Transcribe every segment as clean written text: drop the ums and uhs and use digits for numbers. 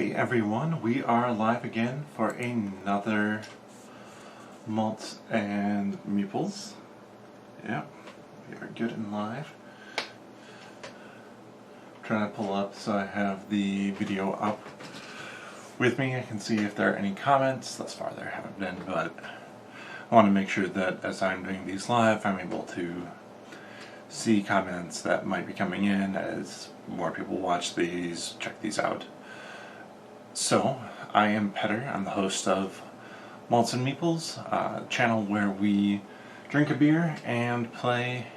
Hey everyone, we are live again for another Malts and Meeples. Yep, we are good and live. I'm trying to pull up so I have the video up with me. I can see if there are any comments. Thus far there haven't been, but I want to make sure that as I'm doing these live, I'm able to see comments that might be coming in as more people watch these, check these out. So, I am Petter. I'm the host of Malts and Meeples, a channel where we drink a beer and play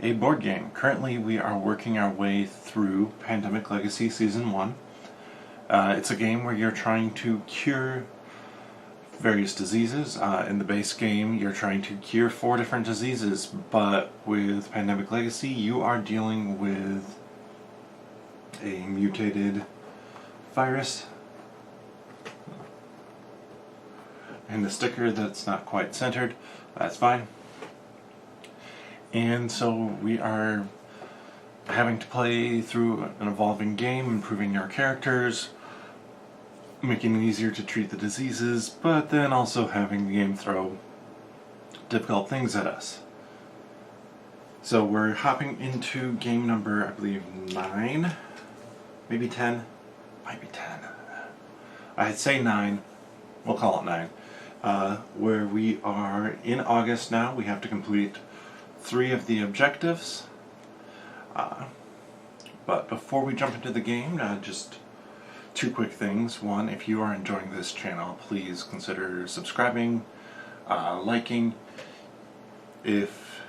a board game. Currently, we are working our way through Pandemic Legacy Season 1. It's a game where you're trying to cure various diseases. In the base game, you're trying to cure 4 different diseases, but with Pandemic Legacy, you are dealing with a mutated virus and the sticker that's not quite centered. That's fine. And so we are having to play through an evolving game, improving our characters, making it easier to treat the diseases, but then also having the game throw difficult things at us. So we're hopping into game number, I believe, 9, maybe 10, might be 10. I'd say 9, we'll call it 9. Where we are in August now. We have to complete 3 of the objectives. But before we jump into the game, just 2 quick things. One, if you are enjoying this channel, please consider subscribing, liking. If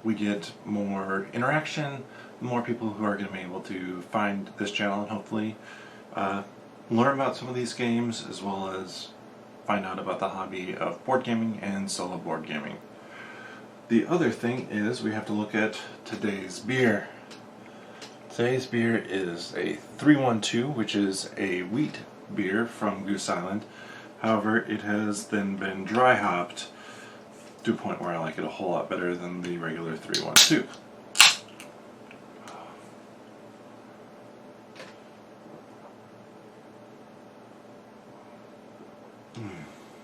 we get more interaction, more people who are going to be able to find this channel and hopefully learn about some of these games, as well as find out about the hobby of board gaming and solo board gaming. The other thing is we have to look at today's beer. Today's beer is a 312, which is a wheat beer from Goose Island. However, it has then been dry hopped to a point where I like it a whole lot better than the regular 312.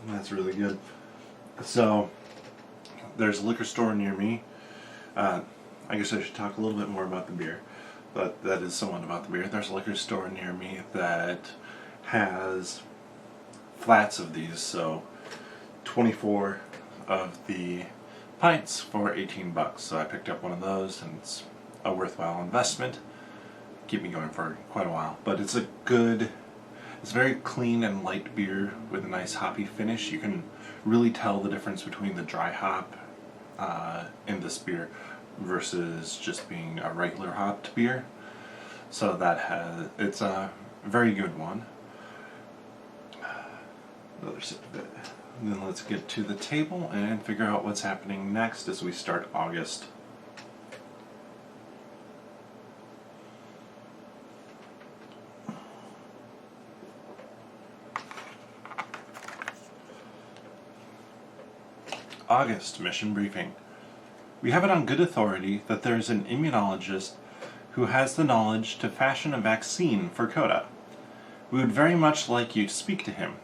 That's really good. So, there's a liquor store near me. I guess I should talk a little bit more about the beer, but that is somewhat about the beer. There's a liquor store near me that has flats of these, so 24 of the pints for $18. So I picked up one of those, and it's a worthwhile investment. Keep me going for quite a while, but it's it's very clean and light beer with a nice hoppy finish. You can really tell the difference between the dry hop in this beer versus just being a regular hopped beer. So it's a very good one. Another sip of it. And then let's get to the table and figure out what's happening next as we start August. August mission briefing. We have it on good authority that there is an immunologist who has the knowledge to fashion a vaccine for Coda. We would very much like you to speak to him.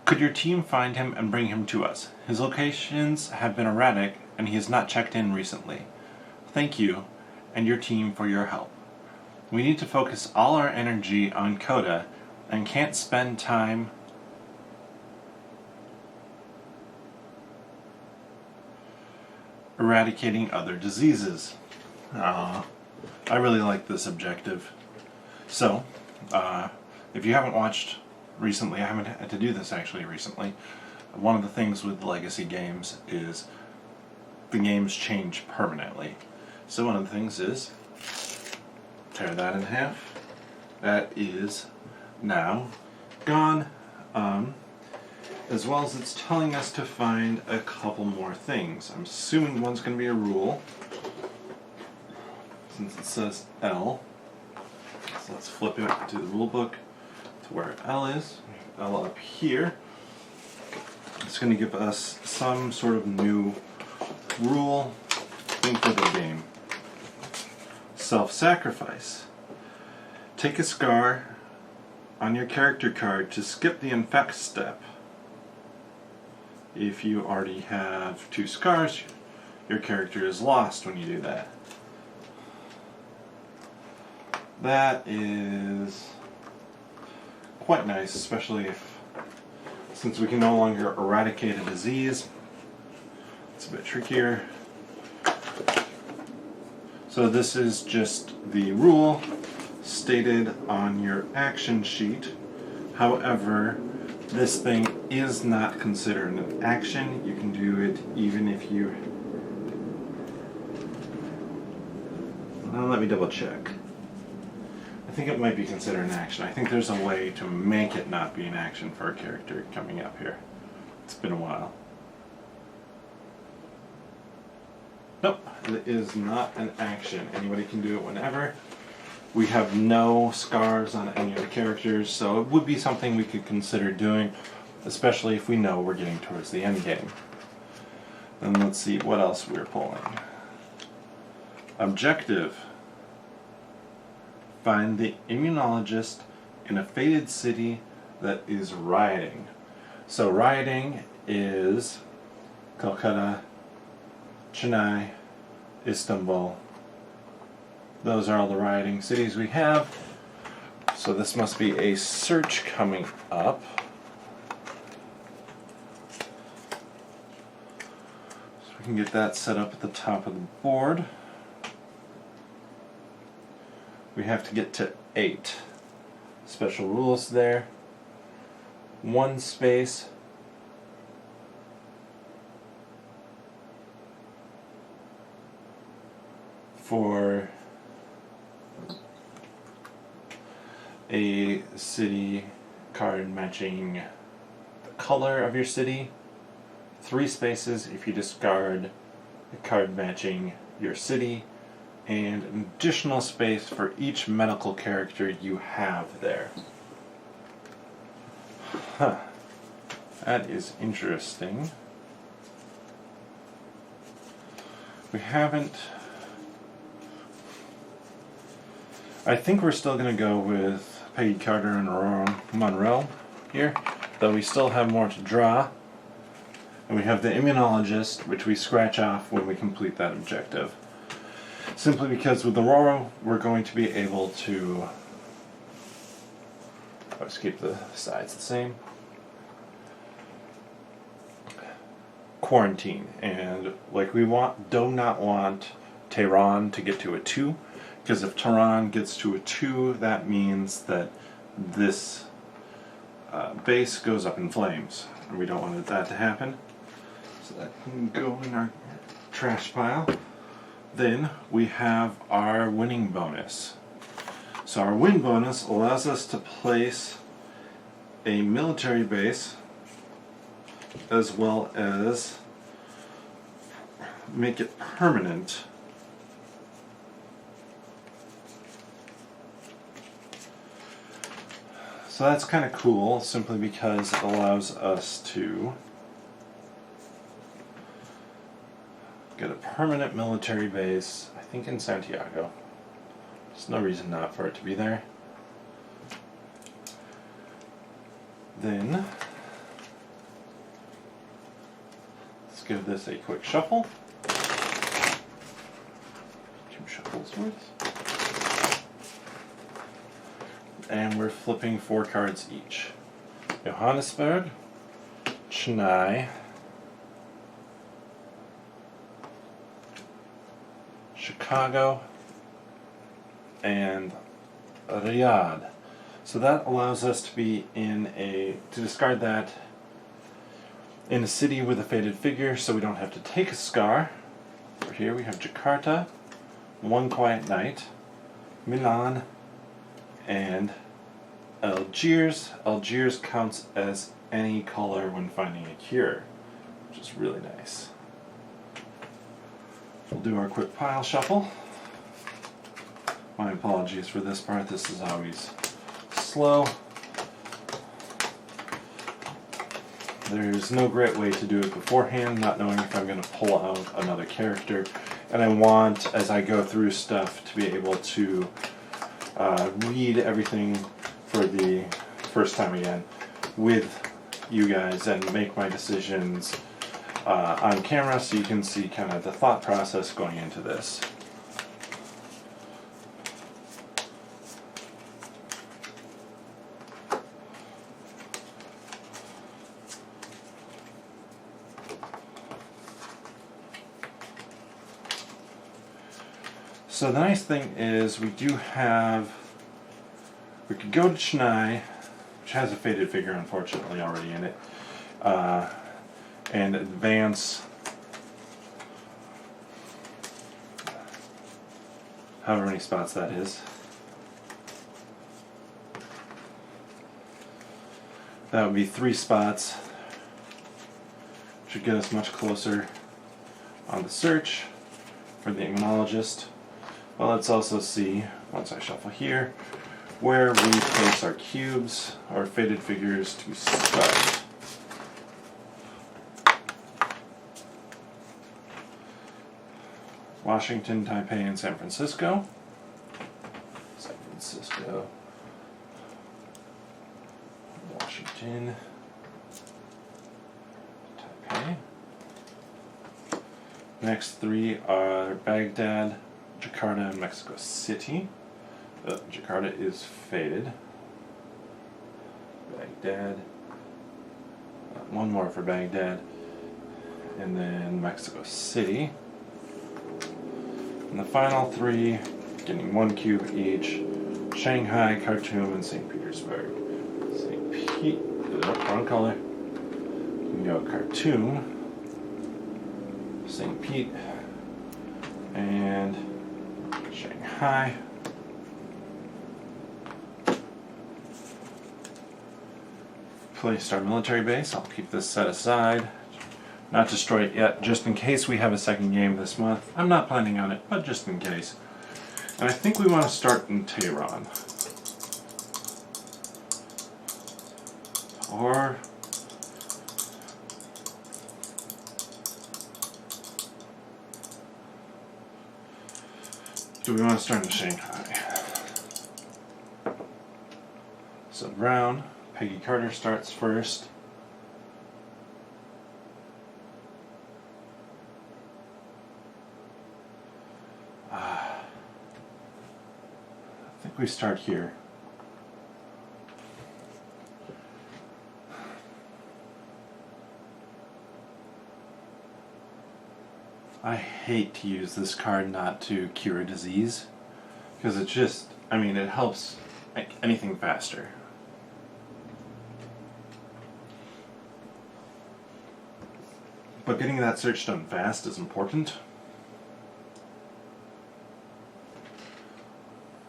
Could your team find him and bring him to us? His locations have been erratic and he has not checked in recently. Thank you and your team for your help. We need to focus all our energy on Coda and can't spend time eradicating other diseases. I really like this objective. So, if you haven't watched recently, I haven't had to do this actually recently. One of the things with legacy games is the games change permanently. So one of the things is, tear that in half. That is now gone. As well as it's telling us to find a couple more things. I'm assuming one's going to be a rule, since it says L. So let's flip it to the rule book to where L is. L up here. It's going to give us some sort of new rule thing for the game. Self-sacrifice. Take a scar on your character card to skip the infect step. If you already have 2 scars, your character is lost when you do that. That is quite nice, especially since we can no longer eradicate a disease. It's a bit trickier. So this is just the rule stated on your action sheet. However, this thing is not considered an action. You can do it even if you... Well, let me double check. I think it might be considered an action. I think there's a way to make it not be an action for a character coming up here. It's been a while. Nope, it is not an action. Anybody can do it whenever. We have no scars on any of the characters, so it would be something we could consider doing, especially if we know we're getting towards the end game. And let's see what else we're pulling. Objective. Find the immunologist in a fated city that is rioting. So rioting is Calcutta, Chennai, Istanbul. Those are all the rioting cities we have. So this must be a search coming up. So we can get that set up at the top of the board. We have to get to 8. Special rules there. 1 space. For a city card matching the color of your city. 3 spaces if you discard a card matching your city, and an additional space for each medical character you have there. Huh. That is interesting. We haven't... I think we're still going to go with Peggy Carter and Aurora Monroe here, though we still have more to draw. And we have the immunologist, which we scratch off when we complete that objective. Simply because with Aurora, we're going to be able to... Let's keep the sides the same. Quarantine. And like we do not want Tehran to get to a 2. Because if Tehran gets to a 2, that means that this base goes up in flames. And we don't want that to happen. So that can go in our trash pile. Then we have our winning bonus. So our win bonus allows us to place a military base as well as make it permanent. So that's kind of cool, simply because it allows us to get a permanent military base, I think in Santiago. There's no reason not for it to be there. Then, let's give this a quick shuffle. 2 shuffles worth. And we're flipping 4 cards each. Johannesburg, Chennai, Chicago, and Riyadh. So that allows us to be to discard that in a city with a faded figure, so we don't have to take a scar. For here we have Jakarta, One Quiet Night, Milan, and Algiers. Algiers counts as any color when finding a cure, which is really nice. We'll do our quick pile shuffle. My apologies for this part, this is always slow. There's no great way to do it beforehand, not knowing if I'm going to pull out another character. And I want, as I go through stuff, to be able to read everything for the first time again with you guys and make my decisions on camera so you can see kind of the thought process going into this. So the nice thing is we could go to Chennai, which has a faded figure unfortunately already in it, and advance however many spots that is. That would be 3 spots. Should get us much closer on the search for the entomologist. Well, let's also see, once I shuffle here, where we place our cubes or faded figures to start. Washington, Taipei, and San Francisco. San Francisco. Washington. Taipei. Next 3 are Baghdad, Jakarta, and Mexico City. Jakarta is faded. Baghdad. 1 more for Baghdad. And then Mexico City. And the final 3, getting 1 cube each, Shanghai, Khartoum, and St. Petersburg. St. Pete, wrong color. You can go Khartoum, St. Pete, and Shanghai. Placed our military base. I'll keep this set aside. Not destroy it yet, just in case we have a second game this month. I'm not planning on it, but just in case. And I think we want to start in Tehran. Or do we want to start in Shanghai? So Brown, Peggy Carter starts first. I think we start here. I hate to use this card not to cure a disease, because it just, I mean, it helps make anything faster. But getting that search done fast is important.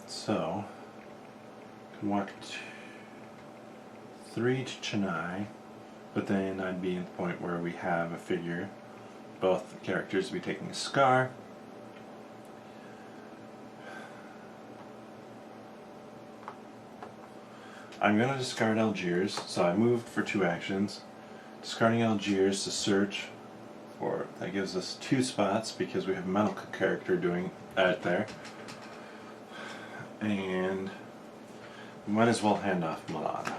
So, I can walk 3 to Chennai, but then I'd be at the point where we have a figure. Both the characters would be taking a scar. I'm going to discard Algiers, so I moved for 2 actions. Discarding Algiers to search for, that gives us 2 spots because we have a metal character doing that there. And we might as well hand off Milan.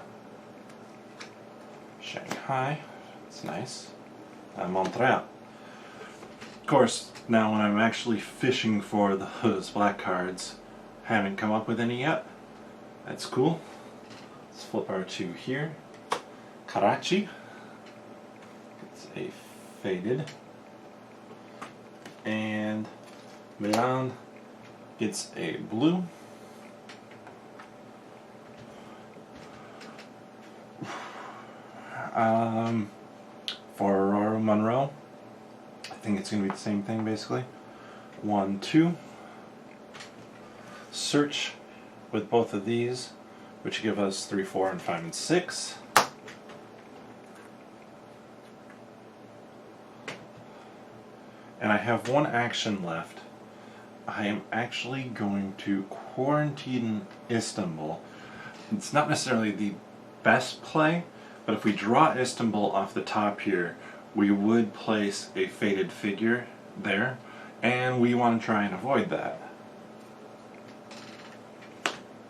Shanghai, that's nice. Montreal. Of course, now when I'm actually fishing for those black cards, haven't come up with any yet. That's cool. Let's flip our 2 here. Karachi. It's a faded. And Milan gets a blue. For Aurora Monroe, I think it's going to be the same thing basically. 1, 2. Search with both of these, which give us 3, 4, and 5, and 6. And I have 1 action left. I am actually going to quarantine Istanbul. It's not necessarily the best play, but if we draw Istanbul off the top here, we would place a faded figure there, and we want to try and avoid that.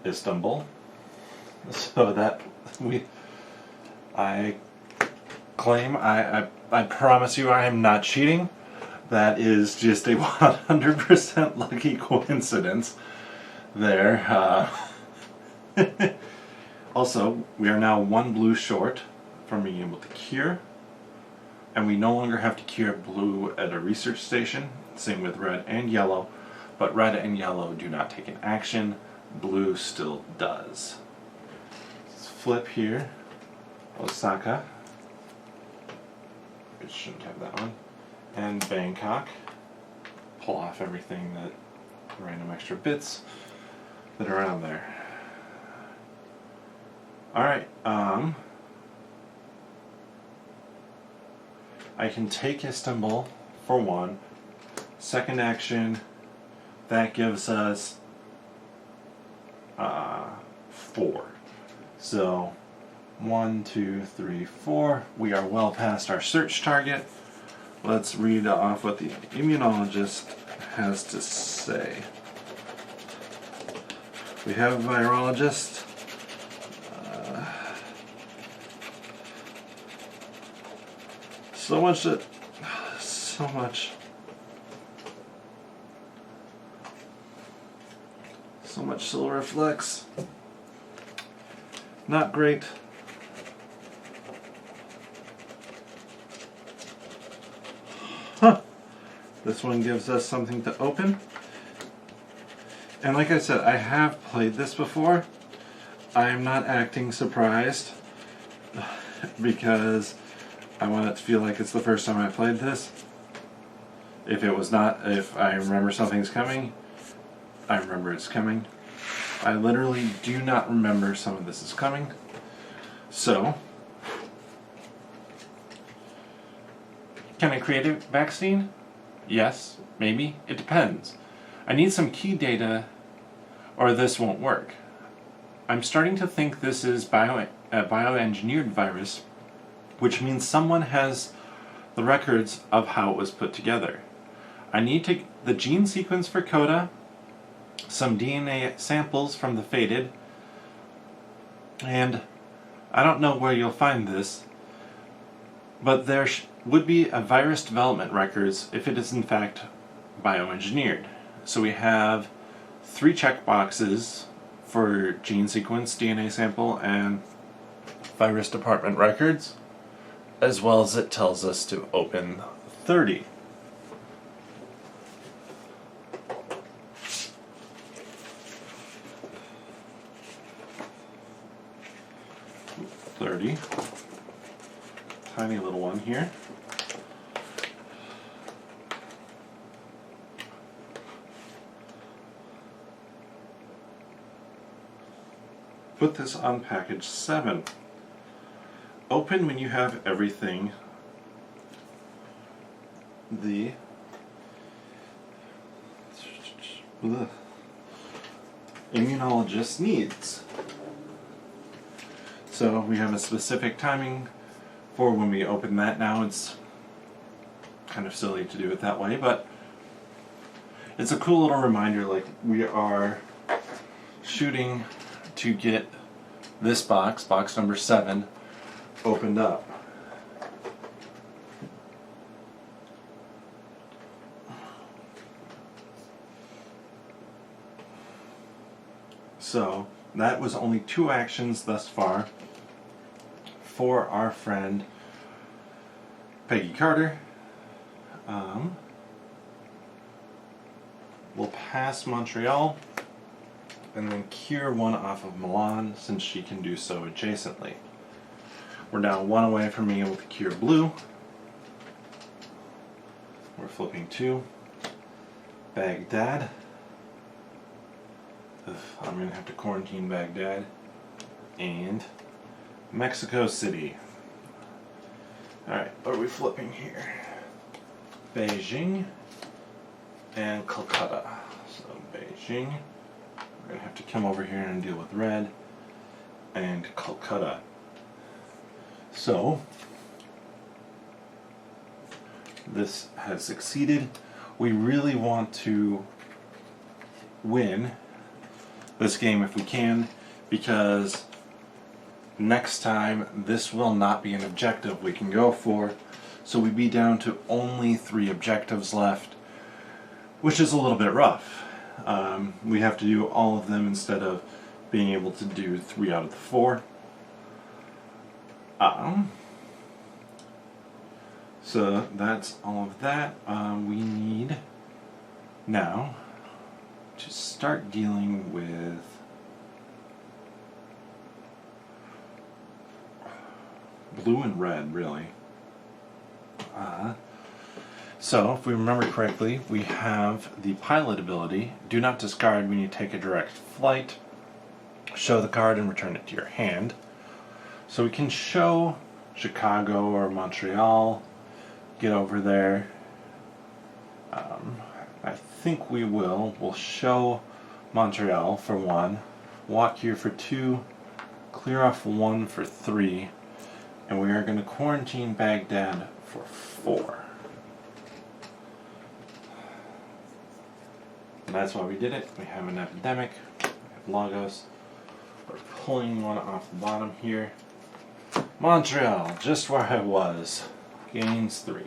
Istanbul. So that I claim, I promise you I am not cheating. That is just a 100% lucky coincidence there. Also, we are now one blue short from being able to cure, and we no longer have to cure blue at a research station. Same with red and yellow, but red and yellow do not take an action. Blue still does. Let's flip here. Osaka. It shouldn't have that one. And Bangkok. Pull off everything that random extra bits that are on there. Alright, I can take Istanbul for one. Second action, that gives us 4. So 1, 2, 3, 4. We are well past our search target. Let's read off what the immunologist has to say. We have a virologist. So much solar reflex. Not great. Huh. This one gives us something to open. And like I said, I have played this before. I am not acting surprised because I want it to feel like it's the first time I played this. If it was not, if I remember something's coming, I remember it's coming. I literally do not remember some of this is coming. So, can I create a vaccine? Yes, maybe. It depends. I need some key data or this won't work. I'm starting to think this is a bioengineered virus, which means someone has the records of how it was put together. I need the gene sequence for CODA, some DNA samples from the faded, and I don't know where you'll find this, but there would be a virus development records if it is in fact bioengineered. So we have 3 checkboxes for gene sequence, DNA sample, and virus department records, as well as it tells us to open 30. Tiny little one here. Put this on package 7. Open when you have everything the immunologist needs. So we have a specific timing for when we open that now. It's kind of silly to do it that way, but it's a cool little reminder, like we are shooting to get this box number 7, opened up. So that was only 2 actions thus far for our friend Peggy Carter. We'll pass Montreal and then cure 1 off of Milan since she can do so adjacently. We're now 1 away from being able to cure blue. We're flipping 2. Baghdad. I'm going to have to quarantine Baghdad. And Mexico City. Alright, what are we flipping here? Beijing and Calcutta. So Beijing. We're going to have to come over here and deal with red. And Calcutta. So, this has succeeded. We really want to win this game if we can, because next time this will not be an objective we can go for, so we'd be down to only 3 objectives left, which is a little bit rough. We have to do all of them instead of being able to do 3 out of the 4. So that's all of that. We need now to start dealing with blue and red, really. So, if we remember correctly, we have the pilot ability, do not discard when you take a direct flight, show the card and return it to your hand. So we can show Chicago or Montreal, get over there. I think we will. We'll show Montreal for 1, walk here for 2, clear off 1 for 3, and we are going to quarantine Baghdad for 4. And that's why we did it. We have an epidemic, we have Lagos. We're pulling one off the bottom here. Montreal, just where I was, gains 3.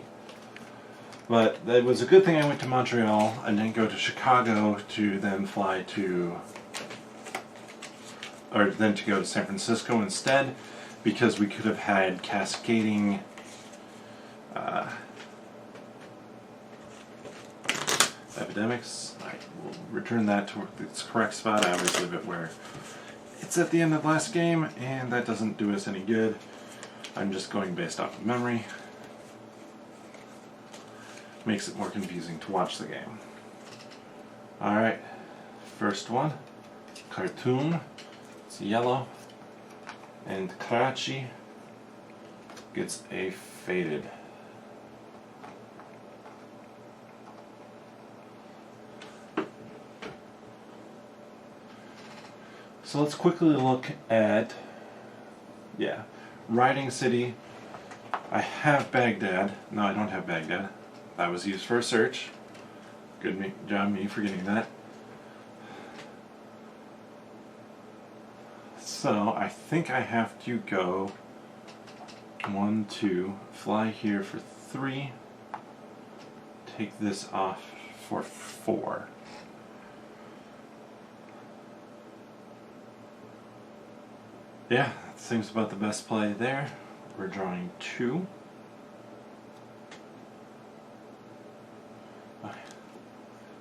But it was a good thing I went to Montreal and didn't go to Chicago to then fly to, or then to go to San Francisco instead, because we could have had cascading epidemics. I will return that to its correct spot. I always leave it where it's at the end of the last game, and that doesn't do us any good. I'm just going based off of memory. Makes it more confusing to watch the game. Alright, first one, Khartoum, it's yellow, and Karachi gets a faded. So let's quickly look at, Riding City. I have Baghdad. No, I don't have Baghdad. That was used for a search. Good job me for getting that. So I think I have to go 1, 2, fly here for 3, take this off for 4. Yeah, that seems about the best play there. We're drawing 2.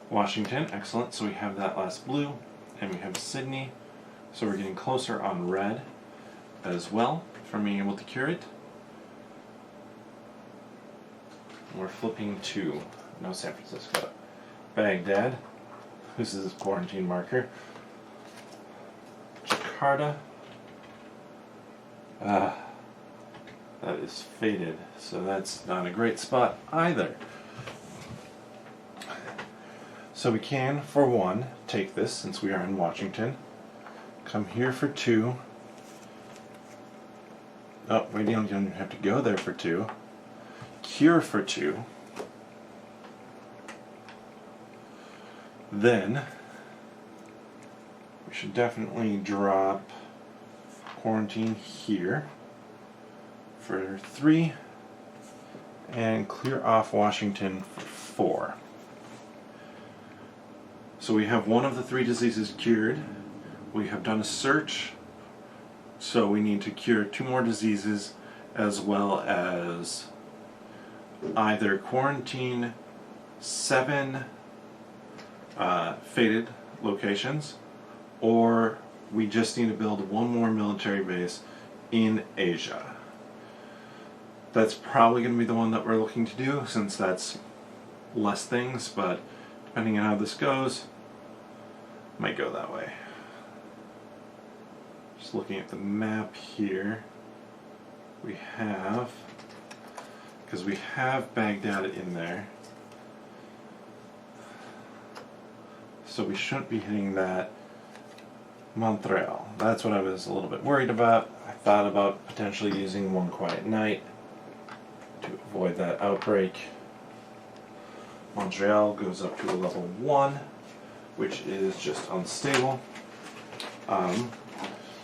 Washington, excellent. So we have that last blue, and we have Sydney. So we're getting closer on red as well from being able to cure it. We're flipping to, no San Francisco, Baghdad. This is quarantine marker. Jakarta. That is faded, so that's not a great spot either. So we can, for 1, take this since we are in Washington. Come here for 2. Oh, wait, you don't even have to go there for 2. Cure for 2. Then we should definitely drop quarantine here for 3 and clear off Washington for 4. So we have 1 of the 3 diseases cured. We have done a search, so we need to cure 2 more diseases as well as either quarantine 7 faded locations, or we just need to build 1 more military base in Asia. That's probably going to be the one that we're looking to do, since that's less things, but depending on how this goes, might go that way. Just looking at the map here, we have, because we have Baghdad in there, so we shouldn't be hitting that. Montreal, that's what I was a little bit worried about. I thought about potentially using One Quiet Night to avoid that outbreak. Montreal goes up to a level 1, which is just unstable.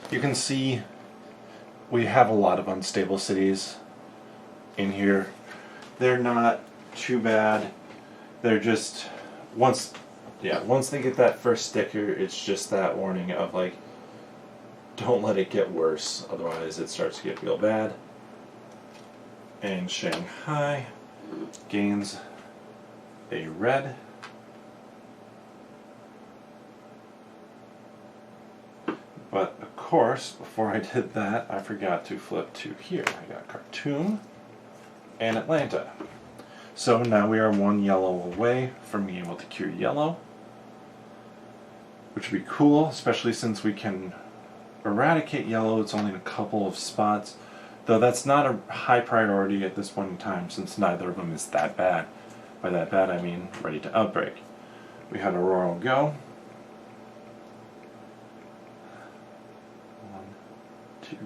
You can see we have a lot of unstable cities in here. They're not too bad. They're just, once they get that first sticker, it's just that warning of like, don't let it get worse, otherwise it starts to get real bad. And Shanghai gains a red. But of course, before I did that, I forgot to flip to here. I got Khartoum and Atlanta. So now we are one yellow away from being able to cure yellow, which would be cool, especially since we can eradicate yellow. It's only in a couple of spots, though that's not a high priority at this point in time since neither of them is that bad. By that bad I mean ready to outbreak. We had Aurora go. 1, 2,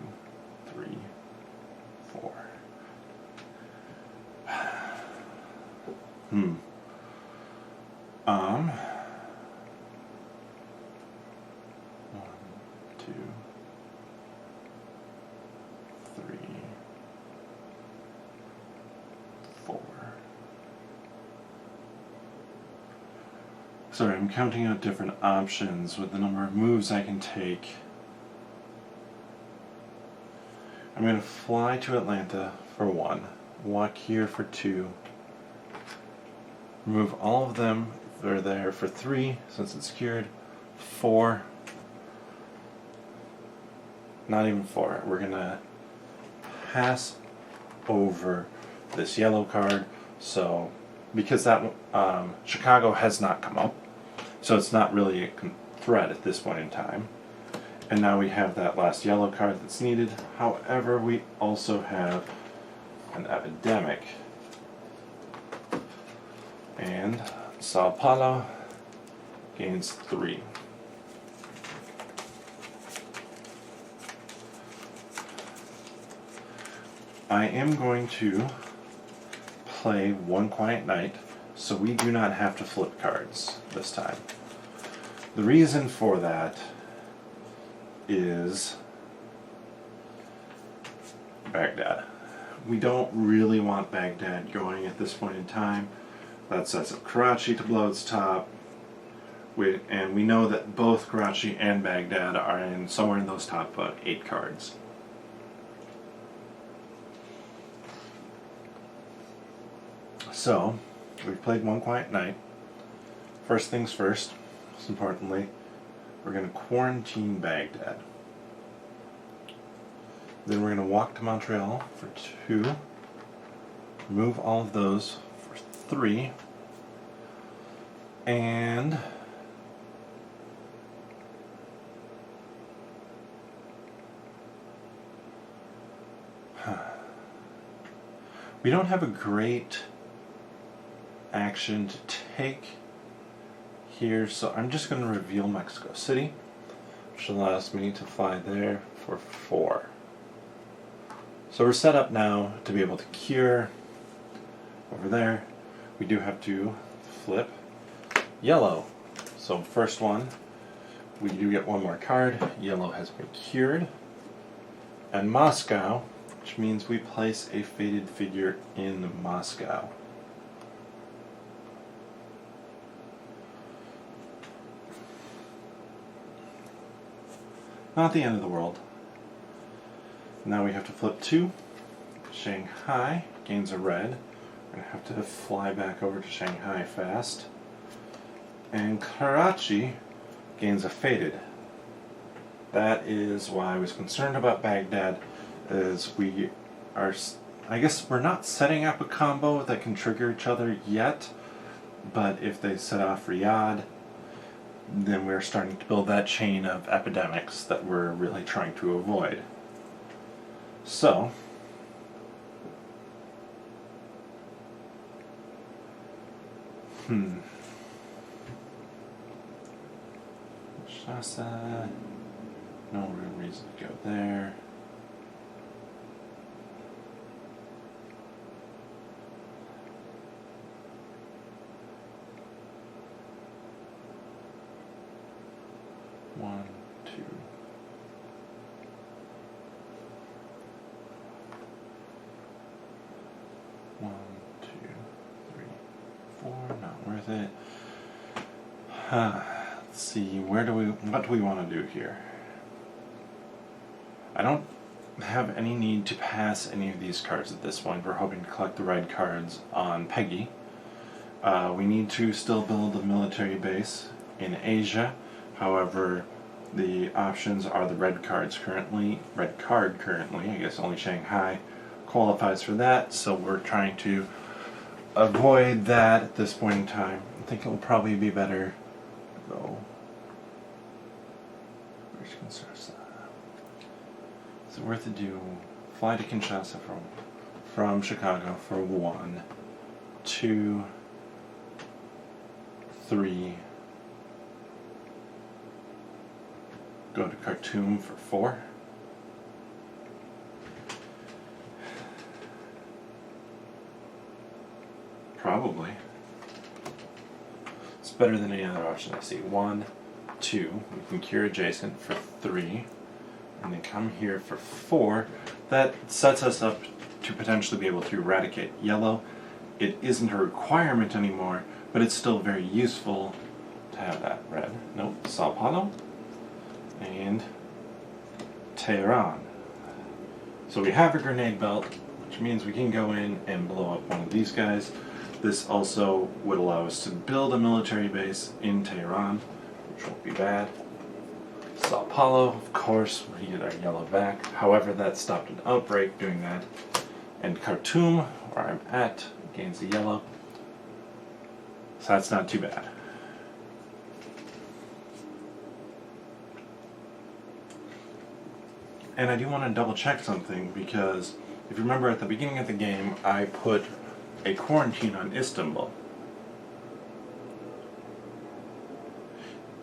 3, 4. One, two, 3, 4. Sorry, I'm counting out different options with the number of moves I can take. I'm going to fly to Atlanta for 1, walk here for 2, remove all of them that are there for 3 since it's cured, 4, not even 4. We're going to pass over this yellow card, so because that Chicago has not come up, so it's not really a threat at this point in time. And now we have that last yellow card that's needed. However, we also have an epidemic. And Sao Paulo gains 3. I am going to play One Quiet Night, so we do not have to flip cards this time. The reason for that is Baghdad. We don't really want Baghdad going at this point in time. That sets up Karachi to blow its top. And we know that both Karachi and Baghdad are in somewhere in those top 8 cards. So, we've played One Quiet Night. First things first, most importantly, we're going to quarantine Baghdad. Then we're going to walk to Montreal for 2, remove all of those for 3, and we don't have a great action to take here, so I'm just going to reveal Mexico City, which allows me to fly there for 4. So we're set up now to be able to cure over there. We do have to flip yellow. So first one, we do get one more card. Yellow has been cured. And Moscow, which means we place a faded figure in Moscow. Not the end of the world. Now we have to flip 2. Shanghai gains a red. We're going to have to fly back over to Shanghai fast. And Karachi gains a faded. That is why I was concerned about Baghdad, as we are, I guess we're not setting up a combo that can trigger each other yet, but if they set off Riyadh, then we're starting to build that chain of epidemics that we're really trying to avoid. So, Shasta, no real reason to go there. One, two. Let's see, what do we want to do here? I don't have any need to pass any of these cards at this point. We're hoping to collect the red cards on Peggy. We need to still build a military base in Asia. However, the options are the red card currently. I guess only Shanghai qualifies for that, so we're trying to avoid that at this point in time. I think it will probably be better though. Where's Kinshasa? Is it worth it to fly to Kinshasa from Chicago for 1, 2, 3, go to Khartoum for 4. Probably. It's better than any other option I see. 1, 2, we can cure adjacent for 3, and then come here for 4. That sets us up to potentially be able to eradicate yellow. It isn't a requirement anymore, but it's still very useful to have that red. Nope, Sao Paulo and Tehran. So we have a grenade belt, which means we can go in and blow up one of these guys. This also would allow us to build a military base in Tehran, which won't be bad. Sao Paulo, of course, we get our yellow back. However, that stopped an outbreak doing that. And Khartoum, where I'm at, gains the yellow. So that's not too bad. And I do want to double check something, because if you remember at the beginning of the game, I put a quarantine on Istanbul.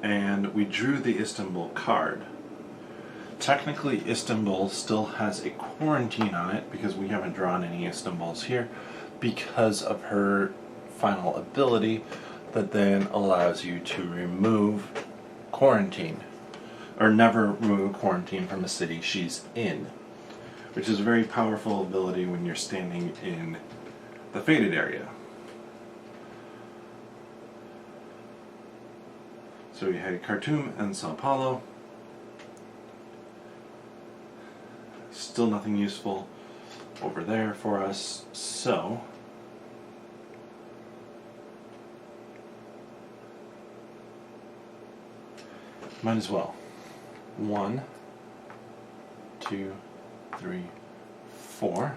And we drew the Istanbul card. Technically, Istanbul still has a quarantine on it because we haven't drawn any Istanbuls here, because of her final ability that then allows you to remove quarantine, or never remove quarantine from a city she's in, which is a very powerful ability when you're standing in the faded area. So we had Khartoum and Sao Paulo. Still nothing useful over there for us, so might as well. 1, 2, 3, 4.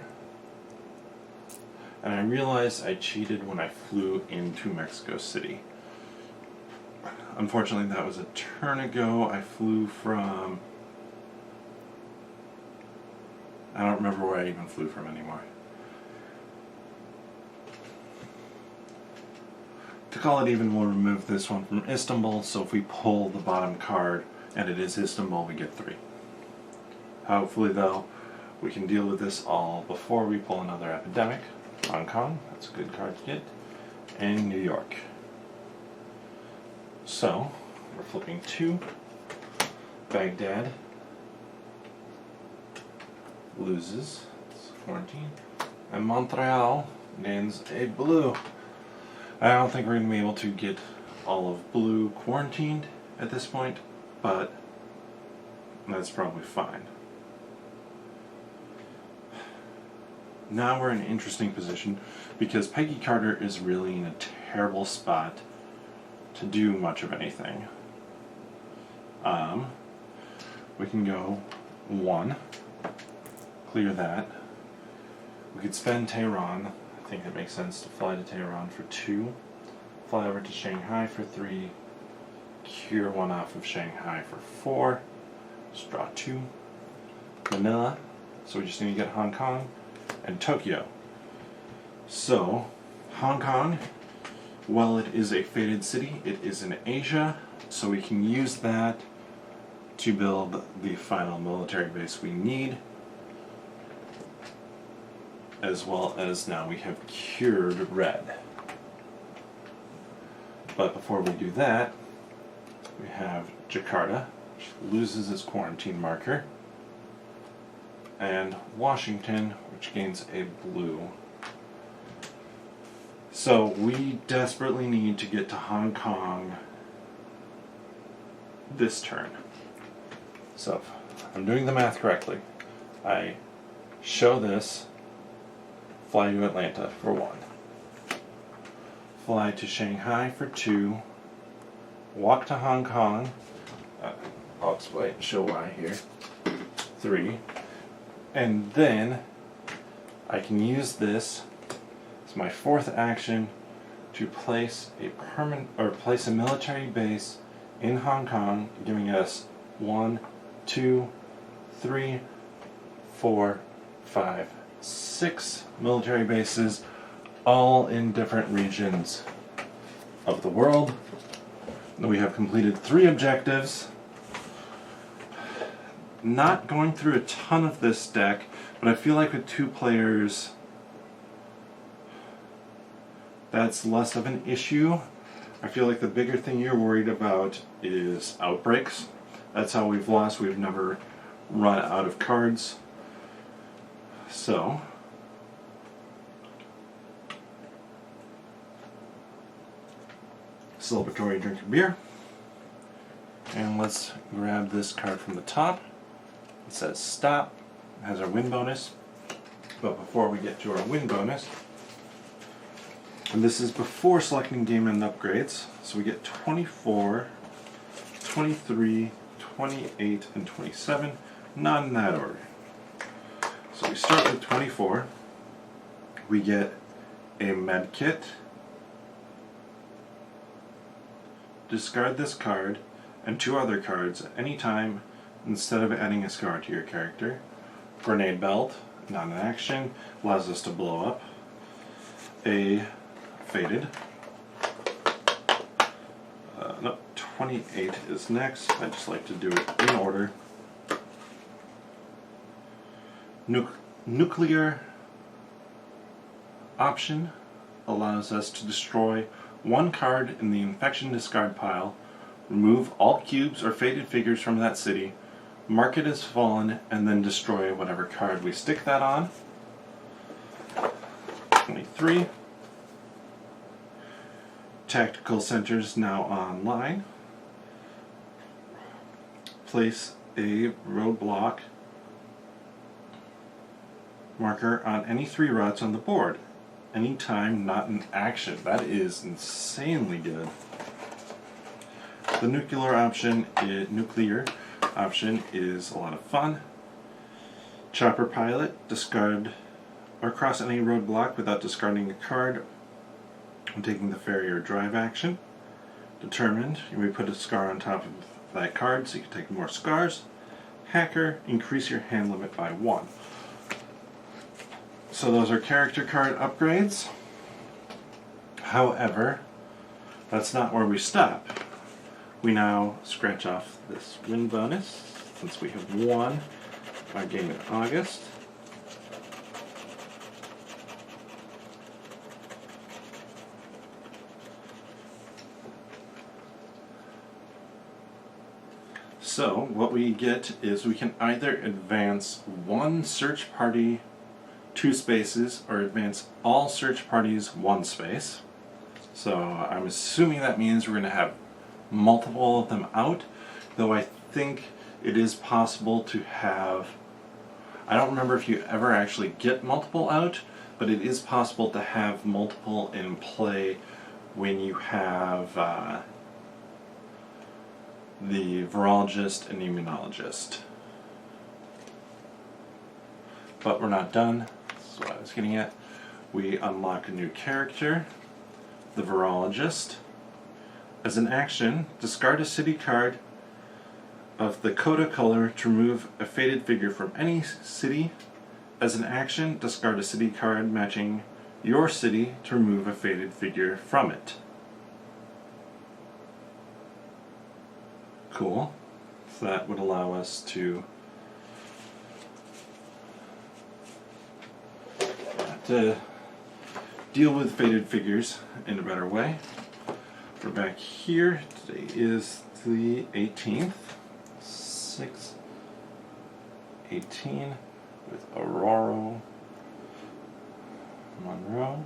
And I realized I cheated when I flew into Mexico City. Unfortunately, that was a turn ago. I flew from... I don't remember where I even flew from anymore. To call it even, we'll remove this one from Istanbul, so if we pull the bottom card and it is Istanbul, we get 3. Hopefully, though, we can deal with this all before we pull another epidemic. Hong Kong, that's a good card to get, and New York. So, we're flipping 2. Baghdad loses, it's quarantine, and Montreal gains a blue. I don't think we're going to be able to get all of blue quarantined at this point, but that's probably fine. Now we're in an interesting position because Peggy Carter is really in a terrible spot to do much of anything. We can go 1, clear that. We could spend Tehran. I think it makes sense to fly to Tehran for 2, fly over to Shanghai for 3, cure 1 off of Shanghai for 4, just draw 2. Manila, so we just need to get Hong Kong, and Tokyo. So, Hong Kong, while it is a faded city, it is in Asia, so we can use that to build the final military base we need, as well as now we have cured red. But before we do that, we have Jakarta, which loses its quarantine marker, and Washington, which gains a blue. So we desperately need to get to Hong Kong this turn. So if I'm doing the math correctly, I show this, fly to Atlanta for 1, fly to Shanghai for 2, walk to Hong Kong, I'll explain, show why here, 3, and then I can use this as my 4th action to place a military base in Hong Kong, giving us 1, 2, 3, 4, 5, 6 military bases, all in different regions of the world. We have completed 3 objectives. Not going through a ton of this deck, but I feel like with 2 players, that's less of an issue. I feel like the bigger thing you're worried about is outbreaks. That's how we've lost. We've never run out of cards. So, celebratory drink of beer. And let's grab this card from the top. It says stop. It has our win bonus. But before we get to our win bonus, and this is before selecting game end upgrades, so we get 24, 23, 28, and 27, not in that order. So we start with 24, we get a med kit, discard this card and 2 other cards at any time instead of adding a scar to your character. Grenade belt, not an action, allows us to blow up. A faded. No, 28 is next. I just like to do it in order. Nuclear option allows us to destroy 1 card in the infection discard pile, remove all cubes or faded figures from that city, mark it as fallen, and then destroy whatever card we stick that on. 23. Tactical centers now online. Place a roadblock marker on any 3 routes on the board. Anytime not in action. That is insanely good. The nuclear option is a lot of fun. Chopper pilot, discard or cross any roadblock without discarding a card and taking the ferry or drive action. Determined, you may put a scar on top of that card so you can take more scars. Hacker, increase your hand limit by 1. So those are character card upgrades. However, that's not where we stop. We now scratch off this win bonus since we have won our game in August. So what we get is we can either advance 1 search party 2 spaces or advance all search parties 1 space. So I'm assuming that means we're going to have multiple of them out, though I think it is possible to have, I don't remember if you ever actually get multiple out, but it is possible to have multiple in play when you have the virologist and immunologist. But we're not done. That's what I was getting at. We unlock a new character, the virologist. As an action, discard a city card of the coda color to remove a faded figure from any city. As an action, discard a city card matching your city to remove a faded figure from it. Cool. So that would allow us to deal with faded figures in a better way. We're back here. Today is the 18th. 6/18 with Aurora Monroe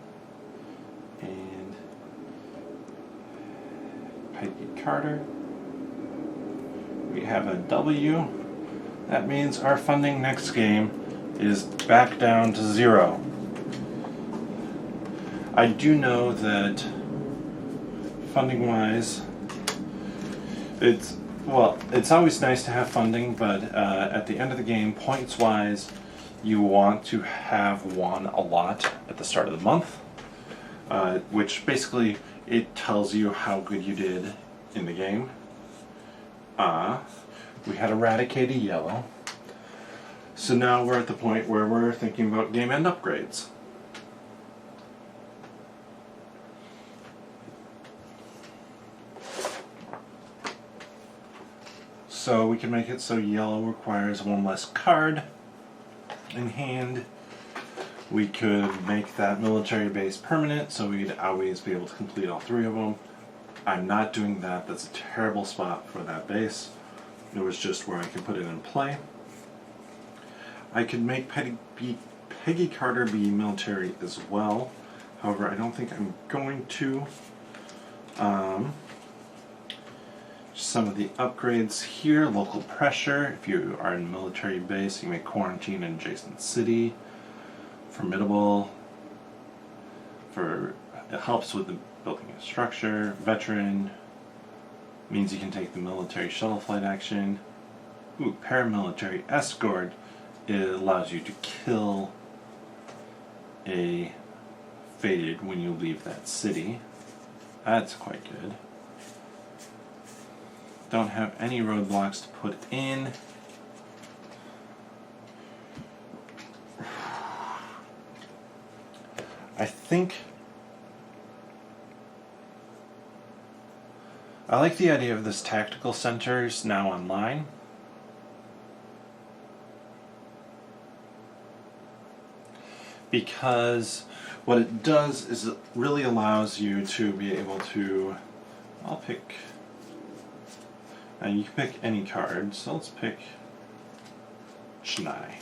and Peggy Carter. We have a W. That means our funding next game is back down to 0. I do know that funding-wise, it's always nice to have funding, but at the end of the game, points-wise, you want to have won a lot at the start of the month, which basically it tells you how good you did in the game. We had eradicated yellow, so now we're at the point where we're thinking about game end upgrades. So we can make it so yellow requires one less card in hand. We could make that military base permanent, so we'd always be able to complete all 3 of them. I'm not doing that. That's a terrible spot for that base. It was just where I could put it in play. I could make Peggy Carter be military as well. However, I don't think I'm going to. Some of the upgrades here: local pressure. If you are in a military base, you may quarantine an adjacent city. Formidable. It helps with the building a structure. Veteran means you can take the military shuttle flight action. Ooh, paramilitary escort. It allows you to kill a fated when you leave that city. That's quite good. Don't have any roadblocks to put in. I think I like the idea of this tactical centers now online. Because what it does is it really allows you to be able to, I'll pick, and you can pick any card, so let's pick Schnei.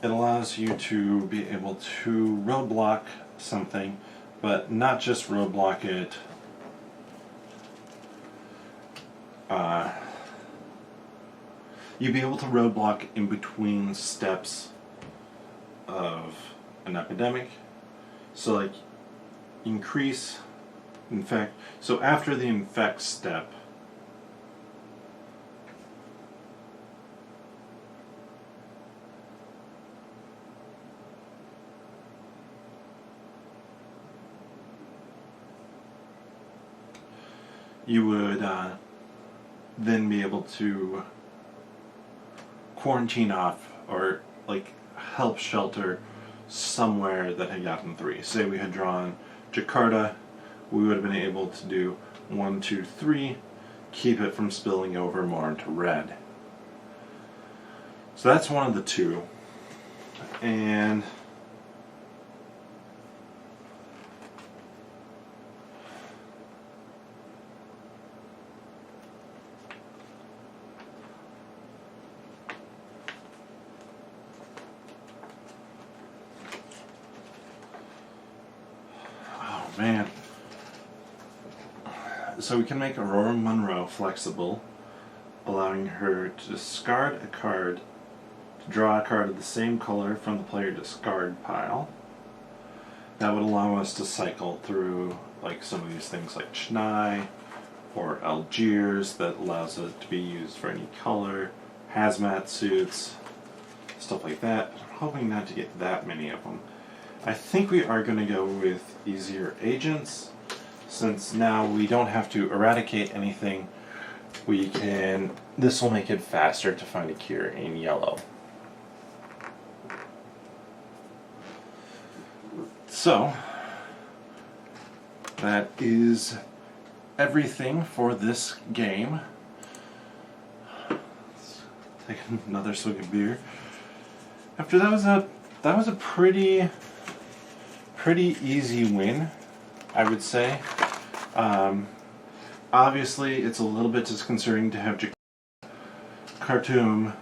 It allows you to be able to roadblock something, but not just roadblock it you'd be able to roadblock in between steps of an epidemic. So like increase infect, so after the infect step you would then be able to quarantine off or like help shelter somewhere that had gotten 3. Say we had drawn Jakarta, we would have been able to do 1, 2, 3, keep it from spilling over more into red. So that's one of the 2. And man. So we can make Aurora Monroe flexible, allowing her to discard a card, to draw a card of the same color from the player discard pile. That would allow us to cycle through like some of these things like Schnei or Algiers, that allows it to be used for any color, hazmat suits, stuff like that. I'm hoping not to get that many of them. I think we are going to go with easier agents, since now we don't have to eradicate anything. This will make it faster to find a cure in yellow. So, that is everything for this game. Let's take another swig of beer. After that was a pretty easy win, I would say. Obviously, it's a little bit disconcerting to have Karachi,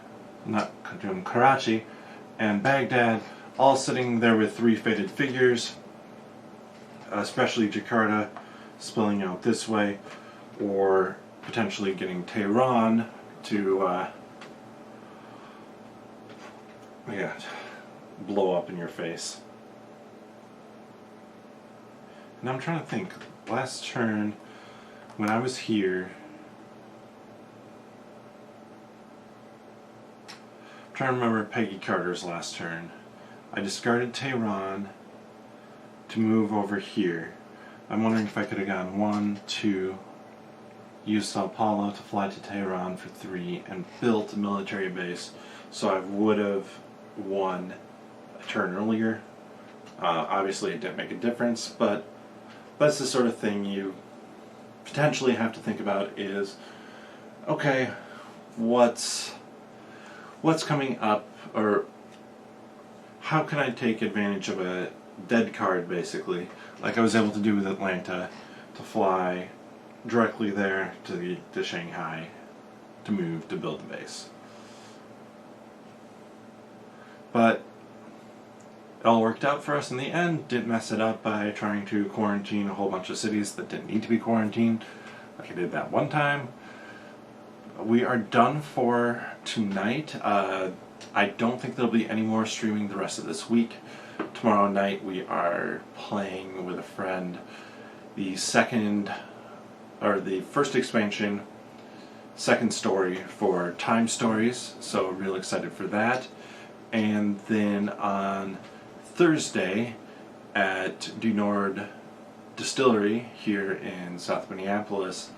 and Baghdad all sitting there with 3 fated figures, especially Jakarta, spilling out this way, or potentially getting Tehran to blow up in your face. And I'm trying to think, last turn when I was here, I'm trying to remember Peggy Carter's last turn. I discarded Tehran to move over here. I'm wondering if I could have gone 1, 2, used Sao Paulo to fly to Tehran for 3, and built a military base, so I would have won a turn earlier. Obviously it didn't make a difference, but that's the sort of thing you potentially have to think about is, okay, what's coming up, or how can I take advantage of a dead card, basically, like I was able to do with Atlanta, to fly directly there to Shanghai to move to build the base. But it all worked out for us in the end. Didn't mess it up by trying to quarantine a whole bunch of cities that didn't need to be quarantined, like I did that one time. We are done for tonight. I don't think there'll be any more streaming the rest of this week. Tomorrow night we are playing with a friend the first expansion, second story for Time Stories, so real excited for that. And then on Thursday at Du Nord Distillery here in South Minneapolis,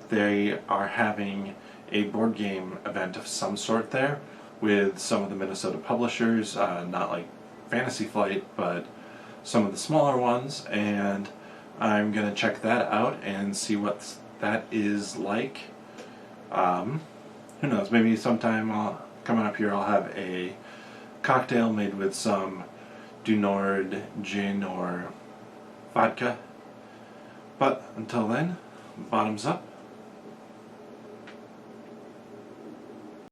they are having a board game event of some sort there with some of the Minnesota publishers, not like Fantasy Flight, but some of the smaller ones, and I'm going to check that out and see what that is like. Who knows, maybe sometime coming up here I'll have a cocktail made with some Du Nord gin or vodka. But until then, bottoms up.